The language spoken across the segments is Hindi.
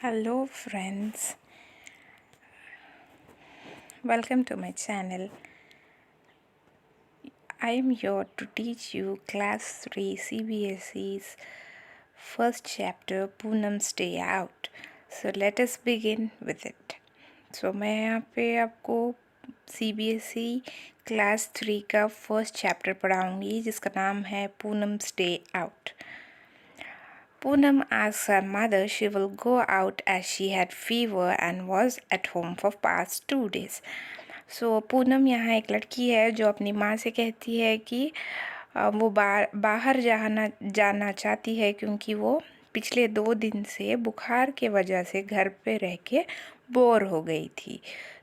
Hello friends, welcome to my channel. I am here to teach you class 3 CBSE's first chapter Poonam's Day Out. So let us begin with it. So मैं यहाँ पे आपको CBSE क्लास 3 का फर्स्ट चैप्टर पढ़ाऊँगी जिसका नाम है Poonam's day out. Poonam asked her mother she will go out as she had fever and was at home for past 2 days. So Poonam यहाँ एक लड़की है जो अपनी माँ से कहती है कि वो बाहर जाना चाहती है क्योंकि वो पिछले 2 दिन से बुखार के वजह से घर पे रह के बोर हो गई थी.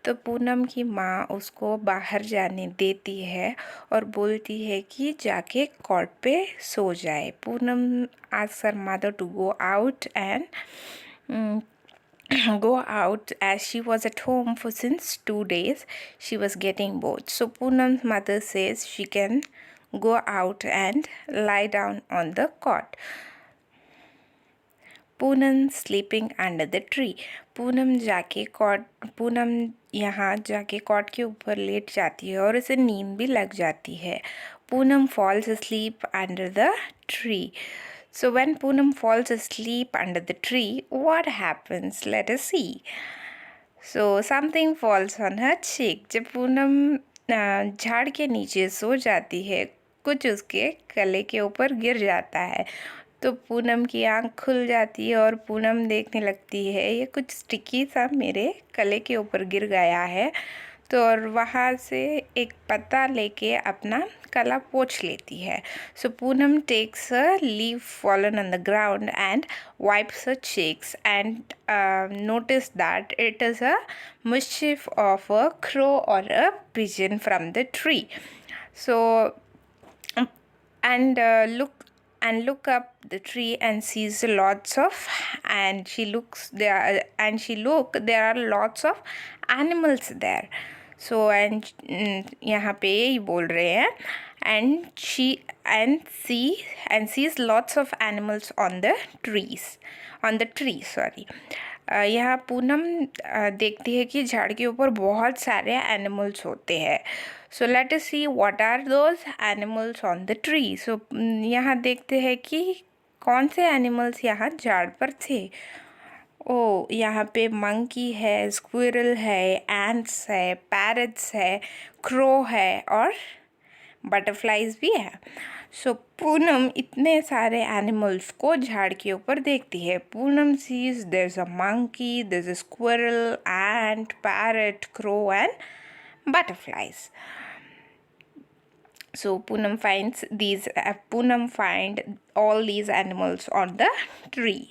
तो पूनम की माँ उसको बाहर जाने देती है और बोलती है कि जाके कॉट पे सो जाए. Poonam asks her mother to go out and go out as she was at home for since 2 days. She was getting bored. So Poonam's mother says she can go out and lie down on the cot. Poonam sleeping under the tree. Poonam यहाँ जाके कॉट के ऊपर लेट जाती है और उसे नींद भी लग जाती है. Poonam falls asleep under the tree. So when Poonam falls asleep under the tree, what happens? Let us see. So something falls on her cheek. जब पूनम झाड़ के नीचे सो जाती है कुछ उसके गले के ऊपर गिर जाता है. तो पूनम की आंख खुल जाती है और पूनम देखने लगती है ये कुछ स्टिकी सा मेरे गले के ऊपर गिर गया है. तो और वहाँ से एक पत्ता लेके अपना गला पोंछ लेती है. So Poonam takes a leaf fallen on the ground and wipes her cheeks and notice that it is a mischief of a crow or a pigeon from the tree. So look up the tree and sees lots of there are lots of animals there. So यहाँ पे यही बोल रहे हैं and sees lots of animals on the tree. Sorry. यहाँ पूनम देखती है कि झाड़ के ऊपर बहुत सारे एनिमल्स होते हैं. So let us see what are those animals on the tree. So यहाँ देखते हैं कि कौन से एनिमल्स यहाँ झाड़ पर थे. यहाँ पे मंकी है, स्क्विरल है, एंट्स है, पैरट्स है, क्रो है और बटरफ्लाइज भी है. सो पूनम इतने सारे एनिमल्स को झाड़ के ऊपर देखती है. Poonam sees there is a monkey, there is a squirrel, ant, parrot, crow and butterflies. So Poonam find all these animals on the tree.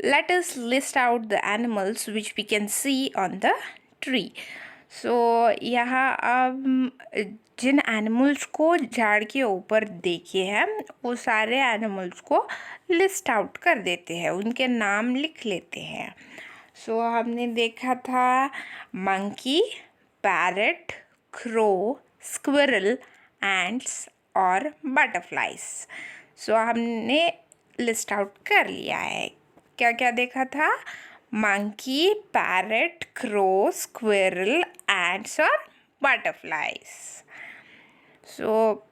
Let us list out the animals which we can see on the tree. So यहाँ अब जिन एनिमल्स को झाड़ के ऊपर देखे हैं वो सारे एनिमल्स को लिस्ट आउट कर देते हैं, उनके नाम लिख लेते हैं. सो हमने देखा था monkey, parrot, crow, squirrel, ants और बटरफ्लाइज. सो हमने लिस्ट आउट कर लिया है. क्या क्या देखा था? Monkey, parrot, crow, squirrel, ants और butterflies. So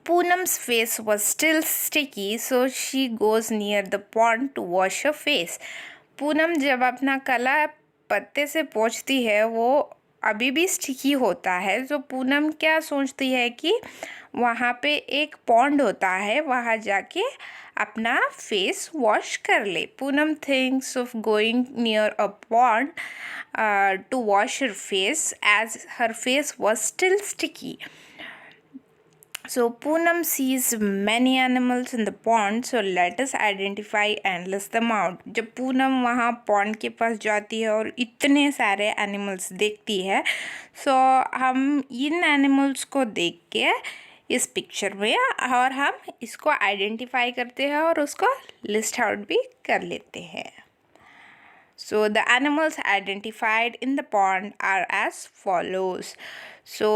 Poonam's face was still sticky, so she goes near the pond to wash her face. Poonam जब अपना गला पत्ते से पोंछती है वो अभी भी स्टिकी होता है. तो पूनम क्या सोचती है कि वहाँ पे एक पॉन्ड होता है, वहाँ जाके अपना फेस वॉश कर ले. Poonam thinks of going near a pond to wash her face as her face was still sticky. So Poonam sees many animals in the pond. So let us identify and list them out. जब पूनम वहाँ पॉन्ड के पास जाती है और इतने सारे एनिमल्स देखती है, सो हम इन एनिमल्स को देख के इस पिक्चर में और हम इसको आइडेंटिफाई करते हैं और उसको लिस्ट आउट भी कर लेते हैं. So the animals identified in the pond are as follows. So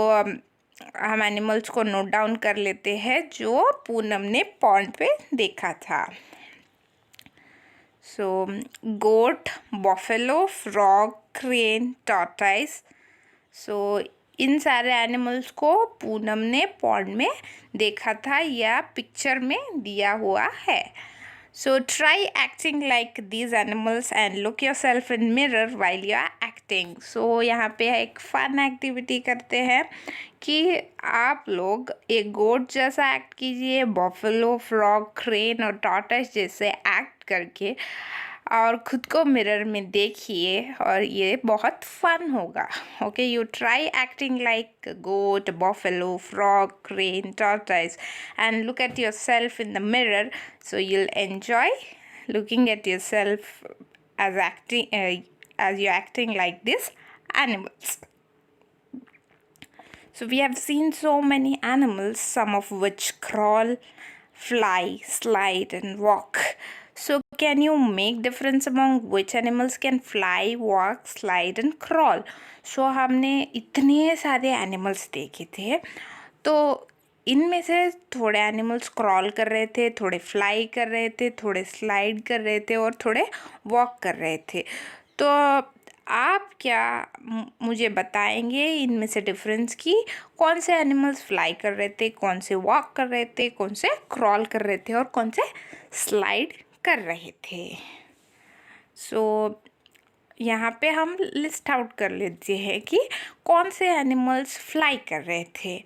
हम एनिमल्स को नोट डाउन कर लेते हैं जो पूनम ने पॉन्ड पे देखा था. सो गोट, बफेलो, फ्रॉग, क्रेन, टॉर्टाइस। सो इन सारे एनिमल्स को पूनम ने पॉन्ड में देखा था या पिक्चर में दिया हुआ है। So try acting like these animals and look yourself in mirror while you are acting. So यहाँ पे एक फन एक्टिविटी करते हैं कि आप लोग एक गोट जैसा एक्ट कीजिए, बफेलो, फ्रॉग, क्रेन और टॉर्टोइस जैसे एक्ट करके और खुद को मिरर में देखिए और ये बहुत फन होगा। Okay, you try acting like goat, buffalo, frog, crane, tortoise and look at yourself in the mirror, so you'll enjoy looking at yourself as you're acting like these animals. So we have seen so many animals, some of which crawl, fly, slide and walk. So can you make difference among which animals can fly, walk, slide and crawl? So हमने इतने सारे animals देखे थे, तो इनमें से थोड़े एनिमल्स क्रॉल कर रहे थे, थोड़े फ्लाई कर रहे थे, थोड़े स्लाइड कर रहे थे और थोड़े वॉक कर रहे थे। तो आप क्या मुझे बताएंगे इनमें से डिफरेंस की कौन से एनिमल्स फ्लाई कर रहे थे, कौन से वॉक कर रहे थे, कौन से क्रॉल कर रहे थे और कौन से स्लाइड कर रहे थे। सो यहाँ पे हम लिस्ट आउट कर लेते हैं कि कौन से एनिमल्स फ्लाई कर रहे थे।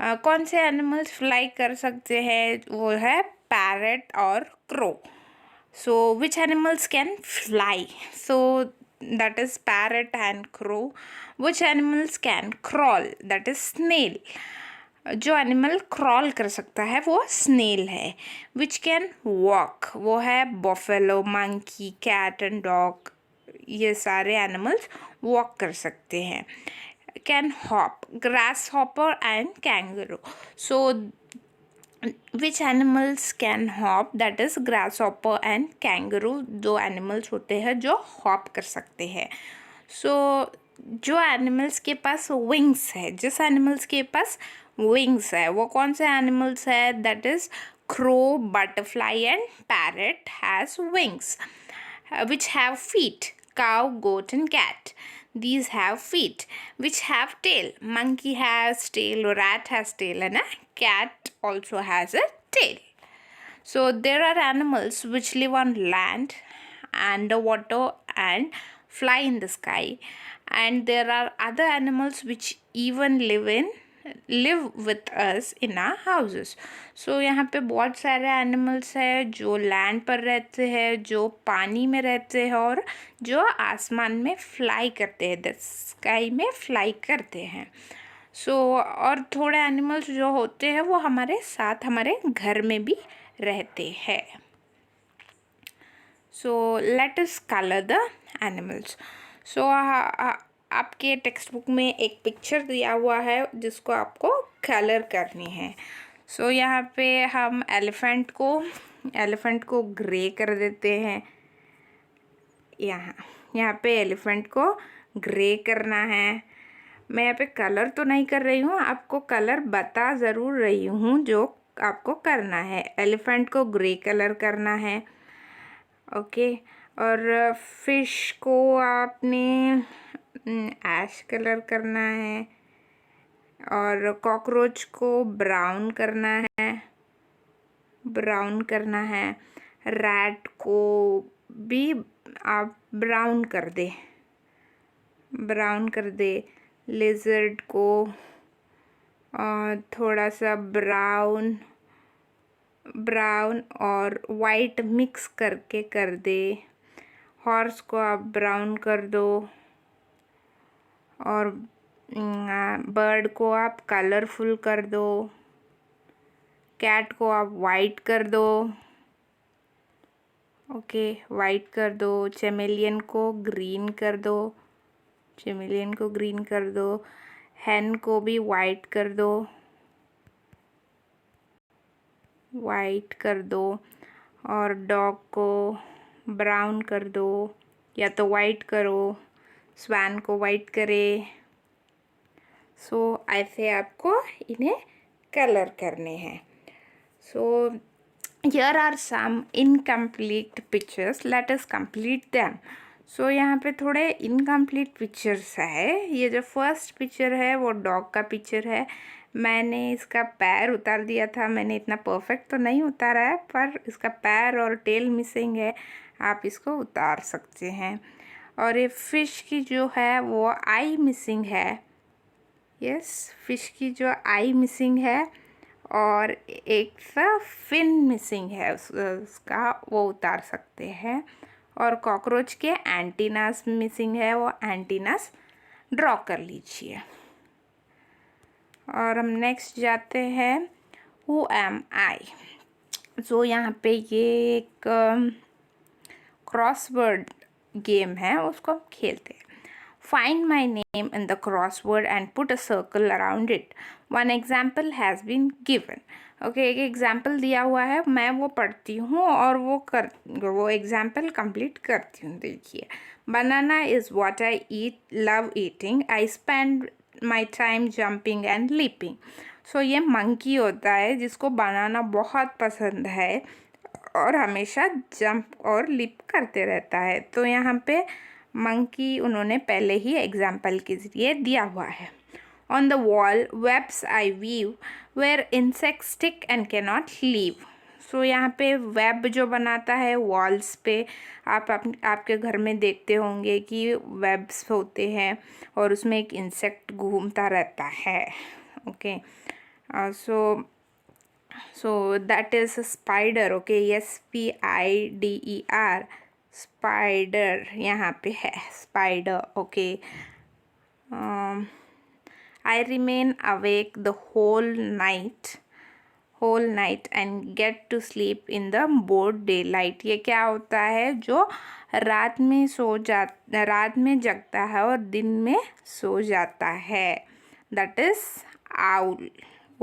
कौन से एनिमल्स फ्लाई कर सकते हैं, वो है पैरट और crow. So which animals can fly? So that is parrot and crow. Which animals can crawl? That is snail. जो एनिमल क्रॉल कर सकता है वो स्नेल है। Which can walk? वो है buffalo, monkey, cat and dog. ये सारे एनिमल्स वॉक कर सकते हैं। Can hop? Grasshopper and kangaroo. So which animals can hop? That is grasshopper and kangaroo. दो एनिमल्स होते हैं जो हॉप कर सकते हैं। सो जो एनिमल्स के पास विंग्स है, जिस एनिमल्स के पास विंग्स है वो कौन से एनिमल्स है? That is crow, butterfly and parrot has wings, which have feet. Cow, goat and cat, these have feet. Which have tail? Monkey has tail, rat has tail and a cat also has a tail. So there are animals which live on land, underwater and fly in the sky, and there are other animals which even live with us in our houses. So यहाँ पे बहुत सारे एनिमल्स हैं जो लैंड पर रहते हैं, जो पानी में रहते हैं और जो आसमान में फ्लाई करते हैं, द स्काई में फ्लाई करते हैं। सो और थोड़े एनिमल्स जो होते हैं वो हमारे साथ हमारे घर में भी रहते हैं। So let us colour the animals. So आपके टेक्स्ट बुक में एक पिक्चर दिया हुआ है जिसको आपको कलर करनी है। सो यहाँ पे हम एलिफेंट को ग्रे कर देते हैं। यहाँ पे एलिफेंट को ग्रे करना है। मैं यहाँ पे कलर तो नहीं कर रही हूँ, आपको कलर बता ज़रूर रही हूँ जो आपको करना है। एलिफेंट को ग्रे कलर करना है, ओके। और फिश को आपने ऐश कलर करना है और कॉकरोच को ब्राउन करना है। रैट को भी आप ब्राउन कर दे। लिजर्ड को थोड़ा सा ब्राउन और वाइट मिक्स करके कर दे। हॉर्स को आप ब्राउन कर दो और बर्ड को आप कलरफुल कर दो। कैट को आप वाइट कर दो, ओके, वाइट कर दो। चेमेलियन को ग्रीन कर दो। हैन को भी वाइट कर दो और डॉग को ब्राउन कर दो, या तो वाइट करो। स्वैन को वाइट करे। सो ऐसे आपको इन्हें कलर करने हैं। सो Here are some incomplete pictures. Let us complete them. So यहाँ पे थोड़े इनकम्प्लीट पिक्चर्स है. ये जो फर्स्ट पिक्चर है वो डॉग का पिक्चर है. मैंने इसका पैर उतार दिया था. मैंने इतना परफेक्ट तो नहीं उतारा है, पर इसका पैर और टेल मिसिंग है. आप इसको उतार सकते हैं. और ये फिश की जो है वो आई मिसिंग है. यस, फिश की जो आई मिसिंग है और एक सा फिन मिसिंग है उसका, वो उतार सकते हैं. और कॉकरोच के एंटीनास मिसिंग है, वो एंटीनास ड्रॉ कर लीजिए. और हम नेक्स्ट जाते हैं. हु एम आई. सो यहाँ पे ये एक क्रॉसवर्ड गेम है, उसको हम खेलते हैं. Find my name in the crossword and put a circle around it. One example has been given. Okay, एक एग्जाम्पल दिया हुआ है, मैं वो पढ़ती हूँ और वो एग्जाम्पल कंप्लीट करती हूँ. देखिए, banana is what I eat, love eating, I spend my time jumping and leaping. So ये मंकी होता है जिसको बनाना बहुत पसंद है और हमेशा जंप और लिप करते रहता है. तो यहाँ पे मंकी उन्होंने पहले ही एग्जाम्पल के ज़रिए दिया हुआ है. On the wall webs I weave where insects stick and cannot leave. So यहाँ पे वेब जो बनाता है वॉल्स पे, आपके घर में देखते होंगे कि वेब्स होते हैं और उसमें एक इंसेक्ट घूमता रहता है. Okay, so that is a spider. Okay, spider, spider यहाँ पे है, spider. Okay, I remain awake the whole night and get to sleep in the broad daylight. ये क्या होता है, जो रात में जगता है और दिन में सो जाता है. That is owl.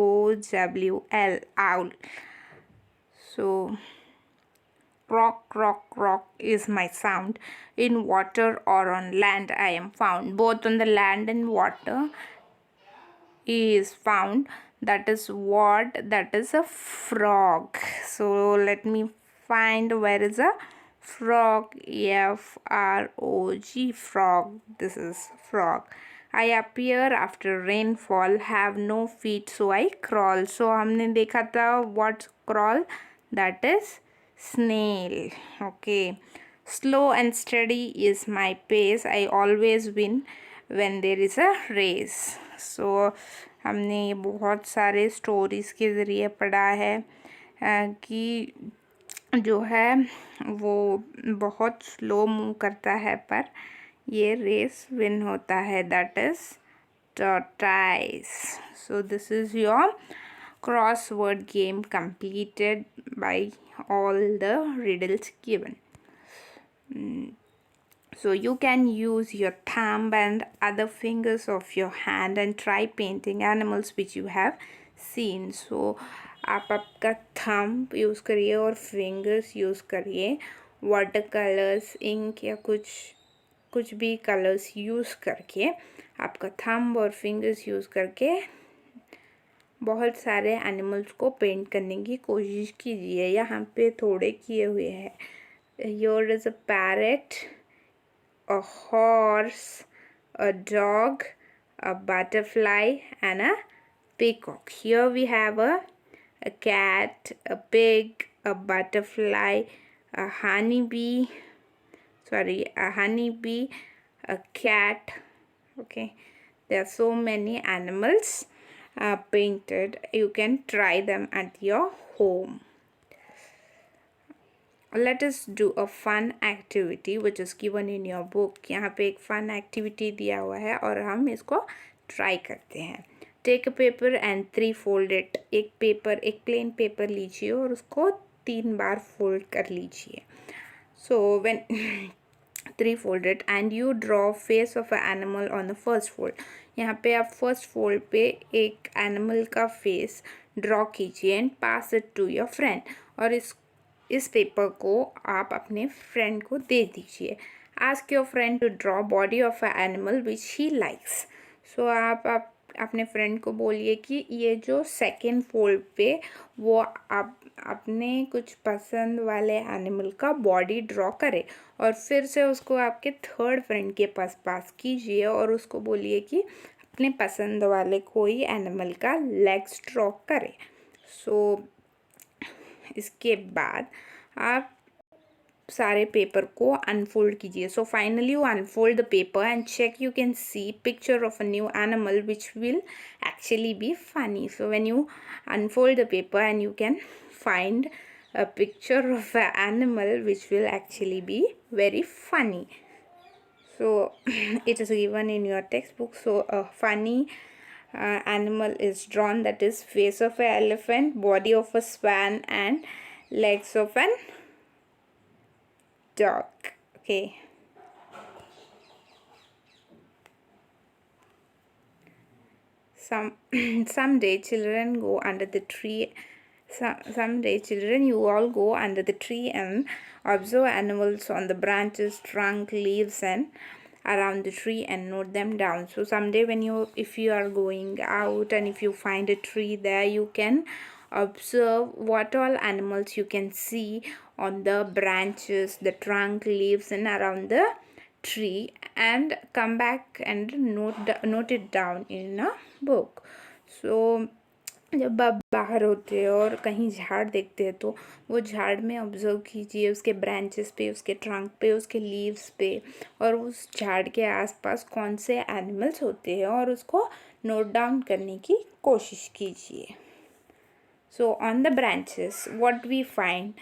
OWL, owl. So croak, croak, croak is my sound. In water or on land I am found. Both on the land and water is found. That is what? That is a frog. So let me find where is a frog. FROG, frog. This is frog. I appear after rainfall, have no feet, so I crawl. So हमने देखा था what crawl, that is snail. Okay, slow and steady is my pace. I always win when there is a race. So हमने बहुत सारे स्टोरीज़ के ज़रिए पढ़ा है कि जो है वो बहुत स्लो मूव करता है, पर ये रेस विन होता है. That is tortoise. So this is your crossword game completed by all the riddles given. So you can use your thumb and other fingers of your hand and try painting animals which you have seen. So आप आपका थंब यूज़ करिए और फिंगर्स यूज़ करिए. वाटर कलर्स, इंक या कुछ भी कलर्स यूज़ करके, आपका थंब और फिंगर्स यूज़ करके बहुत सारे एनिमल्स को पेंट करने की कोशिश कीजिए. यहाँ पे थोड़े किए हुए हैं. Here is a parrot, a horse, a dog, a butterfly and a peacock. Here we have a cat, a pig, a butterfly, a honeybee, a cat. Okay, there are so many animals painted. You can try them at your home. Let us do a fun activity which is given in your book. यहाँ पे एक fun activity दिया हुआ है और हम इसको try करते हैं. Take a paper and 3 fold it. एक plain paper लीजिए और उसको 3 बार fold कर लीजिए. So when 3 fold it and you draw face of an animal on the first fold. यहाँ पे आप first fold पे एक animal का face draw कीजिए and pass it to your friend. और इस पेपर को आप अपने फ्रेंड को दे दीजिए. Ask your friend to draw body of a animal which he likes. So आप अपने फ्रेंड को बोलिए कि ये जो सेकेंड फोल्ड पे वो आप अपने कुछ पसंद वाले एनिमल का बॉडी ड्रॉ करे और फिर से उसको आपके थर्ड फ्रेंड के पास कीजिए और उसको बोलिए कि अपने पसंद वाले कोई एनिमल का लेग्स ड्रॉ करे। सो इसके बाद आप सारे पेपर को अनफोल्ड कीजिए। So finally you unfold the paper and check, you can see picture of a new animal which will actually be funny. So when you unfold the paper and you can find a picture of an animal which will actually be very funny. So it is given in your textbook. So a funny animal is drawn, that is face of an elephant, body of a swan and legs of an dog. Okay. Someday children go under the tree. Someday children, you all go under the tree and observe animals on the branches, trunk, leaves and around the tree and note them down. So someday if you are going out and if you find a tree there, you can observe what all animals you can see on the branches, the trunk, leaves and around the tree, and come back and note it down in a book. So जब आप बाहर होते हैं और कहीं झाड़ देखते हैं तो वो झाड़ में ऑब्जर्व कीजिए, उसके ब्रांचेस पे, उसके ट्रंक पे, उसके लीव्स पे और उस झाड़ के आसपास कौन से एनिमल्स होते हैं और उसको नोट डाउन करने की कोशिश कीजिए। So on the branches what we find,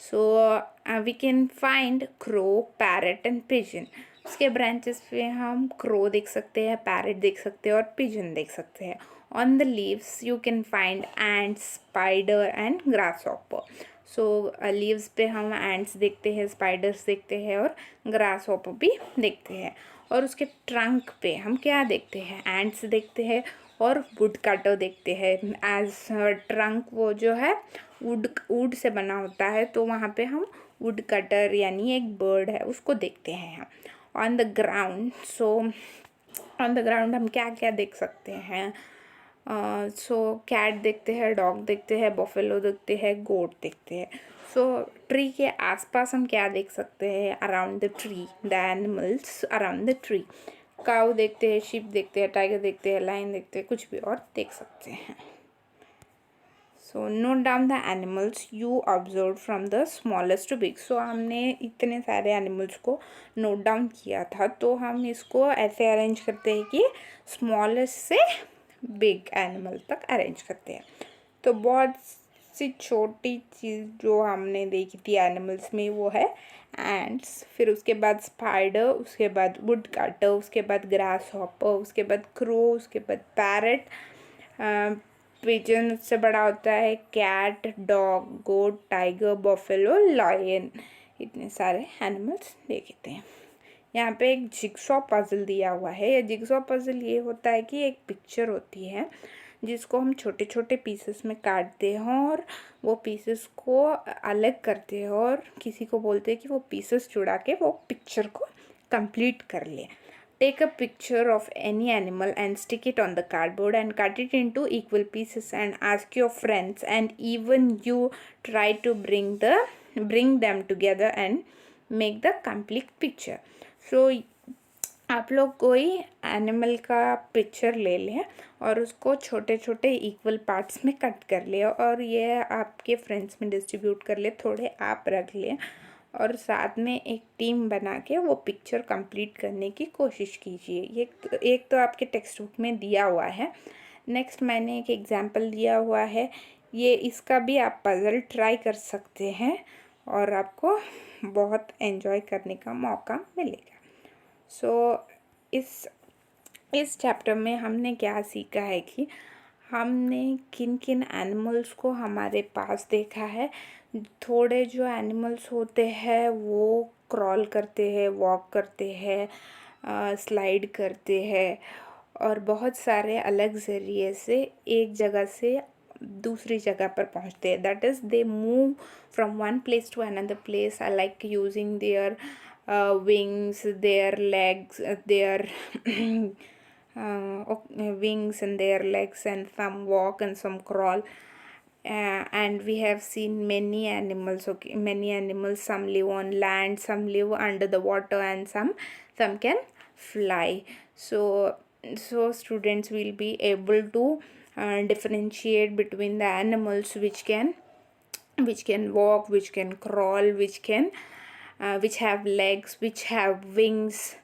so we can find crow, parrot and pigeon. उसके ब्रांचेस पे हम क्रो देख सकते हैं, पैरट देख सकते हैं और पिजन देख सकते हैं। On the leaves you can find ants, spider and grasshopper. So leaves पे हम एंट्स देखते हैं, स्पाइडर्स देखते हैं और ग्रासहॉपर भी देखते हैं। और उसके ट्रंक पे हम क्या देखते हैं, एंट्स देखते हैं और वुड कटर देखते हैं। एज ट्रंक वो जो है वुड से बना होता है, तो वहाँ पे हम वुड कटर यानी एक बर्ड है उसको देखते हैं हम। On the ground, so on the ground हम क्या क्या देख सकते हैं, सो कैट देखते हैं, डॉग देखते हैं, बफेलो देखते हैं, गोट देखते हैं। सो ट्री के आसपास हम क्या देख सकते हैं, around the tree, the animals around the tree. Cow देखते हैं, शीप देखते हैं, टाइगर देखते हैं, लायन देखते हैं, कुछ भी और देख सकते हैं। So note down the animals you observe from the smallest to big. So हमने इतने सारे एनिमल्स को नोट डाउन किया था, तो हम इसको ऐसे अरेंज करते हैं कि स्मॉलेस्ट से बिग एनिमल तक अरेंज करते हैं। तो बहुत सी छोटी चीज़ जो हमने देखी थी एनिमल्स में वो है एंट्स, फिर उसके बाद स्पाइडर, उसके बाद वुड कटर, उसके बाद ग्रास हॉपर, उसके बाद क्रो, उसके बाद पैरट, पिजन उससे बड़ा होता है, कैट, डॉग, गोट, टाइगर, बफेलो, लायन। इतने सारे एनिमल्स देखे थे। यहाँ पे एक जिगसॉ पजल दिया हुआ है। ये जिगसॉ पजल ये होता है कि एक पिक्चर होती है जिसको हम छोटे छोटे पीसेस में काटते हैं और वो पीसेस को अलग करते हैं और किसी को बोलते हैं कि वो पीसेस जुड़ा के वो पिक्चर को कंप्लीट कर ले। Take a picture of any animal and stick it on the cardboard and cut it into equal pieces and ask your friends and even you try to bring them together and make the complete picture. So आप लोग कोई एनिमल का पिक्चर ले लें और उसको छोटे छोटे इक्वल पार्ट्स में कट कर ले और ये आपके फ्रेंड्स में डिस्ट्रीब्यूट कर ले, थोड़े आप रख लें और साथ में एक टीम बना के वो पिक्चर कंप्लीट करने की कोशिश कीजिए। ये एक तो आपके टेक्स्ट बुक में दिया हुआ है। नेक्स्ट मैंने एक एग्जांपल दिया हुआ है, ये इसका भी आप पज़ल ट्राई कर सकते हैं और आपको बहुत एंजॉय करने का मौका मिलेगा। सो इस चैप्टर में हमने क्या सीखा है कि हमने किन किन एनिमल्स को हमारे पास देखा है। थोड़े जो एनिमल्स होते हैं वो क्रॉल करते हैं, वॉक करते हैं, स्लाइड करते हैं और बहुत सारे अलग ज़रिए से एक जगह से दूसरी जगह पर पहुंचते हैं। That is they move from one place to another place. I like using their wings, their legs, their wings in their legs, and some walk and some crawl. And we have seen many animals. Okay, many animals, some live on land, some live under the water, and some can fly. So students will be able to differentiate between the animals which can walk, which can crawl, which have legs, which have wings,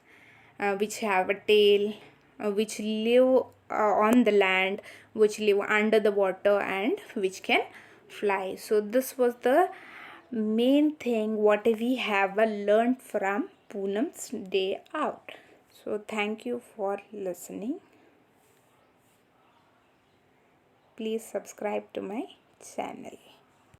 which have a tail, which live on the land, which live under the water, and which can fly. So this was the main thing what we have learned from Poonam's Day Out. So thank you for listening. Please subscribe to my channel.